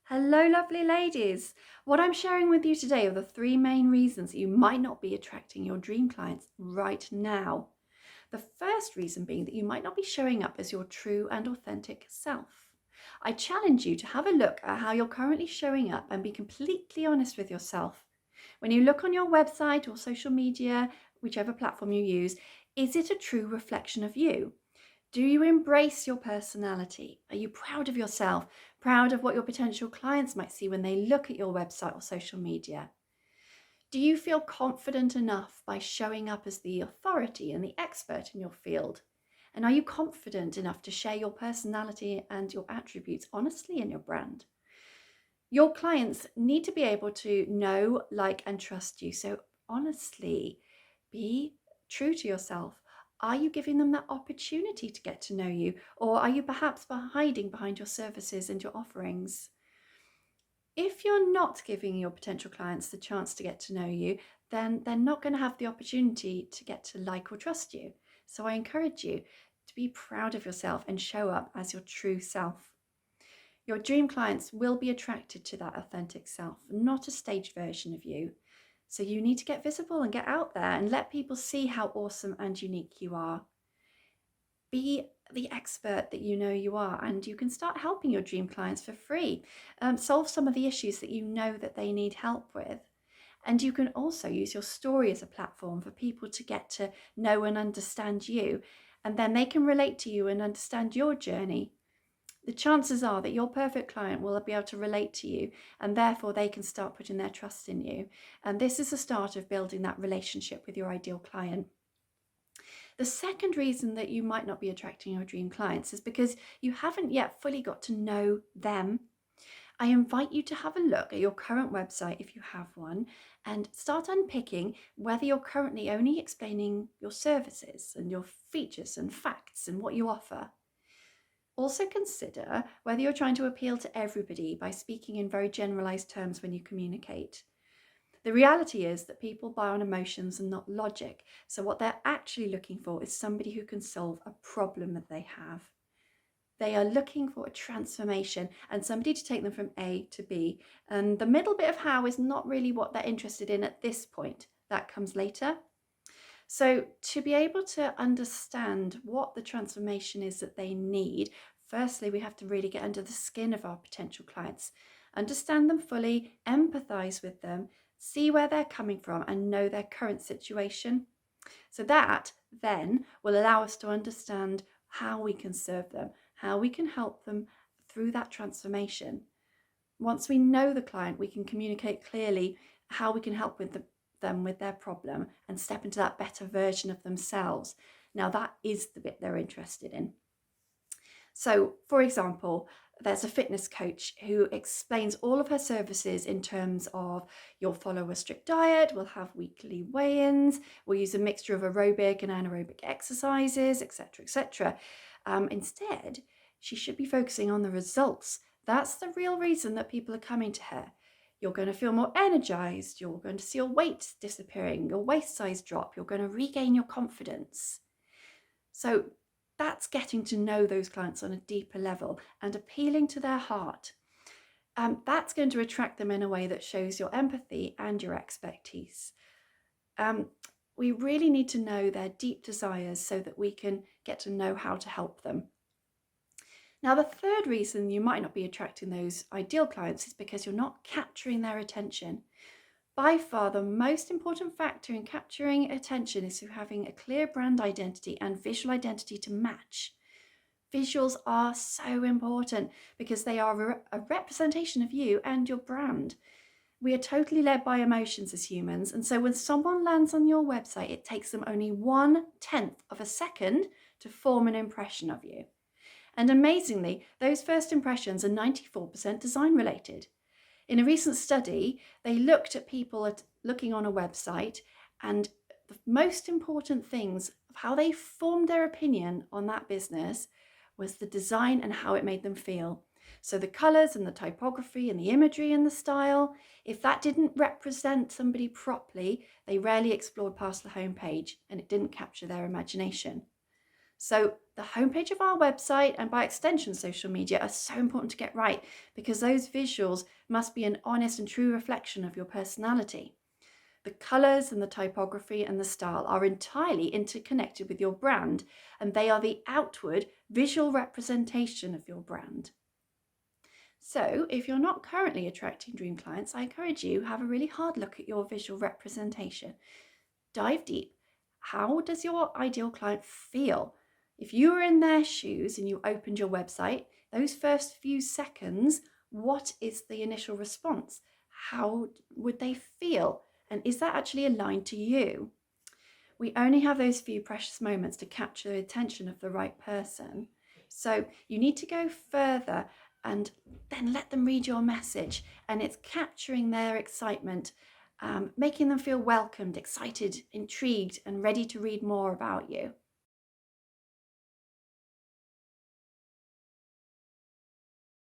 Hello, lovely ladies. What I'm sharing with you today are the three main reasons that you might not be attracting your dream clients right now. The first reason being that you might not be showing up as your true and authentic self. I challenge you to have a look at how you're currently showing up and be completely honest with yourself. When you look on your website or social media, whichever platform you use, is it a true reflection of you? Do you embrace your personality? Are you proud of yourself? Proud of what your potential clients might see when they look at your website or social media? Do you feel confident enough by showing up as the authority and the expert in your field? And are you confident enough to share your personality and your attributes honestly in your brand? Your clients need to be able to know, like, and trust you. So, honestly, be true to yourself. Are you giving them that opportunity to get to know you? Or are you perhaps hiding behind your services and your offerings? If you're not giving your potential clients the chance to get to know you, then they're not going to have the opportunity to get to like or trust you. So, I encourage you to be proud of yourself and show up as your true self. Your dream clients will be attracted to that authentic self, not a staged version of you. So you need to get visible and get out there and let people see how awesome and unique you are. Be the expert that you know you are, and you can start helping your dream clients for free. Solve some of the issues that you know that they need help with. And you can also use your story as a platform for people to get to know and understand you. And then they can relate to you and understand your journey. The chances are that your perfect client will be able to relate to you, and therefore they can start putting their trust in you. And this is the start of building that relationship with your ideal client. The second reason that you might not be attracting your dream clients is because you haven't yet fully got to know them. I invite you to have a look at your current website if you have one and start unpicking whether you're currently only explaining your services and your features and facts and what you offer. Also consider whether you're trying to appeal to everybody by speaking in very generalized terms when you communicate. The reality is that people buy on emotions and not logic. So what they're actually looking for is somebody who can solve a problem that they have. They are looking for a transformation and somebody to take them from A to B. And the middle bit of how is not really what they're interested in at this point. That comes later. So, to be able to understand what the transformation is that they need, firstly, we have to really get under the skin of our potential clients, understand them fully, empathize with them, see where they're coming from, and know their current situation. So, that then will allow us to understand how we can serve them, how we can help them through that transformation. Once we know the client, we can communicate clearly how we can help them with their problem and step into that better version of themselves. Now, that is the bit they're interested in. So, for example, there's a fitness coach who explains all of her services in terms of you'll follow a strict diet, we'll have weekly weigh-ins, we'll use a mixture of aerobic and anaerobic exercises, etc., etc. Instead, she should be focusing on the results. That's the real reason that people are coming to her. You're going to feel more energized, you're going to see your weight disappearing, your waist size drop, you're going to regain your confidence. So that's getting to know those clients on a deeper level and appealing to their heart. That's going to attract them in a way that shows your empathy and your expertise. We really need to know their deep desires so that we can get to know how to help them. Now, the third reason you might not be attracting those ideal clients is because you're not capturing their attention. By far, the most important factor in capturing attention is through having a clear brand identity and visual identity to match. Visuals are so important because they are a representation of you and your brand. We are totally led by emotions as humans, and so when someone lands on your website, it takes them only 1/10 of a second to form an impression of you. And amazingly, those first impressions are 94% design related. In a recent study, they looked at people looking on a website, and the most important things of how they formed their opinion on that business was the design and how it made them feel. So the colors and the typography and the imagery and the style, if that didn't represent somebody properly, they rarely explored past the homepage and it didn't capture their imagination. So the homepage of our website and by extension social media are so important to get right because those visuals must be an honest and true reflection of your personality. The colours and the typography and the style are entirely interconnected with your brand, and they are the outward visual representation of your brand. So if you're not currently attracting dream clients, I encourage you have a really hard look at your visual representation. Dive deep. How does your ideal client feel? If you were in their shoes and you opened your website, those first few seconds, what is the initial response? How would they feel? And is that actually aligned to you? We only have those few precious moments to capture the attention of the right person. So you need to go further and then let them read your message. And it's capturing their excitement, making them feel welcomed, excited, intrigued, and ready to read more about you.